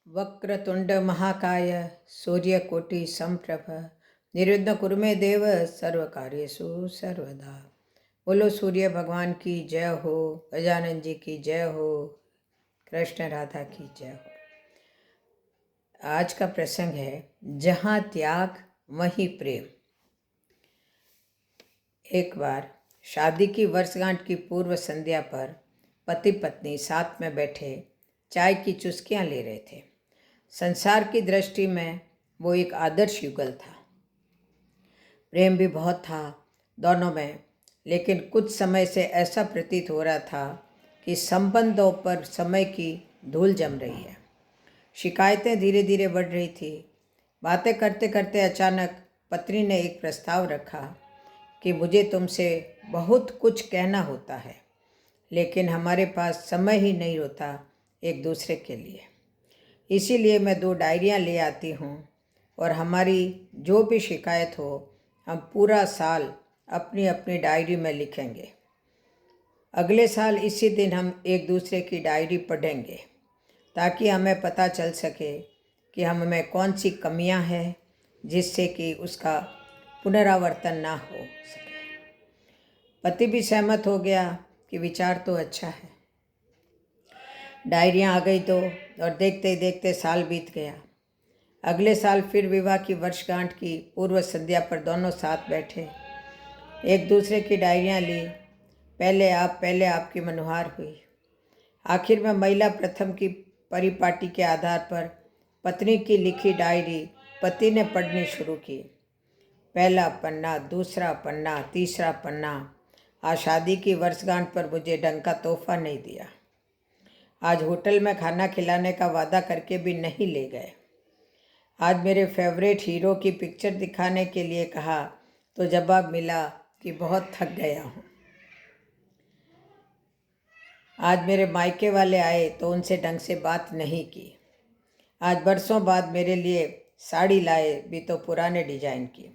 वक्रतुंड महाकाय सूर्यकोटि समप्रभ निर्विघ्न कुरु मे देव सर्वकार्येषु सर्वदा। बोलो सूर्य भगवान की जय हो, गजानन जी की जय हो, कृष्ण राधा की जय हो। आज का प्रसंग है जहाँ त्याग वहीं प्रेम। एक बार शादी की वर्षगांठ की पूर्व संध्या पर पति पत्नी साथ में बैठे चाय की चुस्कियां ले रहे थे। संसार की दृष्टि में वो एक आदर्श युगल था। प्रेम भी बहुत था दोनों में, लेकिन कुछ समय से ऐसा प्रतीत हो रहा था कि संबंधों पर समय की धूल जम रही है। शिकायतें धीरे धीरे बढ़ रही थी। बातें करते करते अचानक पत्नी ने एक प्रस्ताव रखा कि मुझे तुमसे बहुत कुछ कहना होता है, लेकिन हमारे पास समय ही नहीं होता एक दूसरे के लिए। इसीलिए मैं 2 डायरियां ले आती हूँ और हमारी जो भी शिकायत हो हम पूरा साल अपनी अपनी डायरी में लिखेंगे। अगले साल इसी दिन हम एक दूसरे की डायरी पढ़ेंगे ताकि हमें पता चल सके कि हम में कौन सी कमियां हैं जिससे कि उसका पुनरावर्तन ना हो सके। पति भी सहमत हो गया कि विचार तो अच्छा है। डायरियां आ गई तो और देखते ही देखते साल बीत गया। अगले साल फिर विवाह की वर्षगांठ की पूर्व संध्या पर दोनों साथ बैठे, एक दूसरे की डायरियां ली। पहले आपकी मनोहार हुई। आखिर में महिला प्रथम की परिपाटी के आधार पर पत्नी की लिखी डायरी पति ने पढ़नी शुरू की। पहला पन्ना, दूसरा पन्ना, तीसरा पन्ना। आज शादी की वर्षगांठ पर मुझे ढंग का तोहफा नहीं दिया। आज होटल में खाना खिलाने का वादा करके भी नहीं ले गए। आज मेरे फेवरेट हीरो की पिक्चर दिखाने के लिए कहा तो जवाब मिला कि बहुत थक गया हूँ। आज मेरे मायके वाले आए तो उनसे ढंग से बात नहीं की। आज बरसों बाद मेरे लिए साड़ी लाए भी तो पुराने डिजाइन की।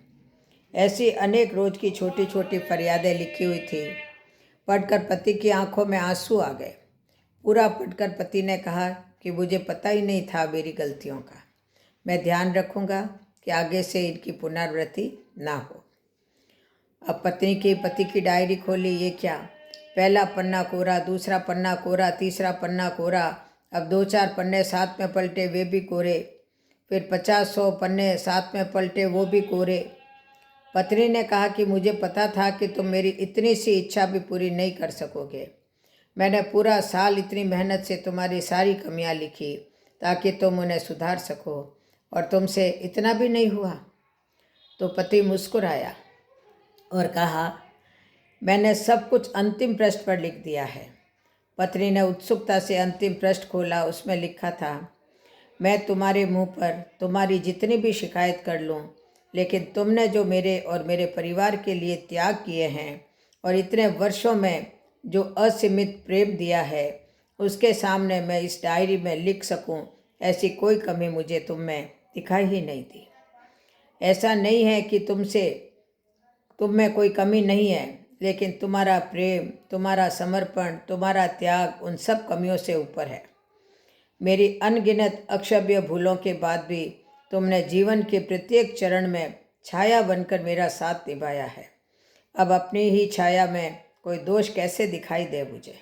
ऐसी अनेक रोज की छोटी छोटी फरियादें लिखी हुई थी। पढ़कर पति की आंखों में आंसू आ गए। पूरा पढ़कर पति ने कहा कि मुझे पता ही नहीं था मेरी गलतियों का। मैं ध्यान रखूंगा कि आगे से इनकी पुनरावृत्ति ना हो। अब पत्नी की पति की डायरी खोली। ये क्या, पहला पन्ना कोरा, दूसरा पन्ना कोरा, तीसरा पन्ना कोरा। अब 2-4 पन्ने साथ में पलटे, वे भी कोरे। फिर 50-100 पन्ने साथ में पलटे, वो भी कोरे। पत्नी ने कहा कि मुझे पता था कि तुम मेरी इतनी सी इच्छा भी पूरी नहीं कर सकोगे। मैंने पूरा साल इतनी मेहनत से तुम्हारी सारी कमियां लिखी ताकि तुम उन्हें सुधार सको, और तुमसे इतना भी नहीं हुआ। तो पति मुस्कुराया और कहा, मैंने सब कुछ अंतिम पृष्ठ पर लिख दिया है। पत्नी ने उत्सुकता से अंतिम पृष्ठ खोला। उसमें लिखा था, मैं तुम्हारे मुंह पर तुम्हारी जितनी भी शिकायत कर लूँ, लेकिन तुमने जो मेरे और मेरे परिवार के लिए त्याग किए हैं और इतने वर्षों में जो असीमित प्रेम दिया है, उसके सामने मैं इस डायरी में लिख सकूं, ऐसी कोई कमी मुझे तुम में दिखाई ही नहीं दी। ऐसा नहीं है कि तुम में कोई कमी नहीं है, लेकिन तुम्हारा प्रेम, तुम्हारा समर्पण, तुम्हारा त्याग उन सब कमियों से ऊपर है। मेरी अनगिनत अक्षम्य भूलों के बाद भी तुमने जीवन के प्रत्येक चरण में छाया बनकर मेरा साथ निभाया है। अब अपनी ही छाया में कोई दोष कैसे दिखाई दे मुझे।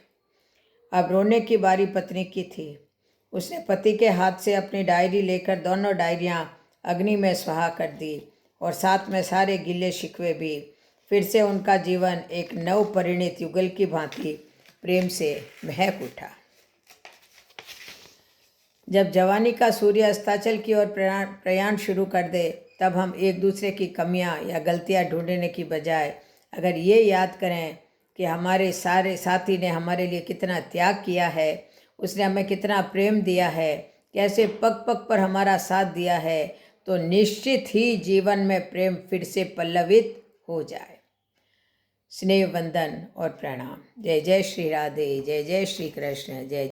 अब रोने की बारी पत्नी की थी। उसने पति के हाथ से अपनी डायरी लेकर दोनों डायरियां अग्नि में स्वाहा कर दी और साथ में सारे गिले शिकवे भी। फिर से उनका जीवन एक नव परिणित युगल की भांति प्रेम से महक उठा। जब जवानी का सूर्य अस्ताचल की ओर प्रयाण शुरू कर दे, तब हम एक दूसरे की कमियां या गलतियां ढूंढने की बजाय अगर ये याद करें कि हमारे सारे साथी ने हमारे लिए कितना त्याग किया है, उसने हमें कितना प्रेम दिया है, कैसे पग पग पर हमारा साथ दिया है, तो निश्चित ही जीवन में प्रेम फिर से पल्लवित हो जाए। स्नेह वंदन और प्रणाम। जय जय श्री राधे, जय जय श्री कृष्ण, जय।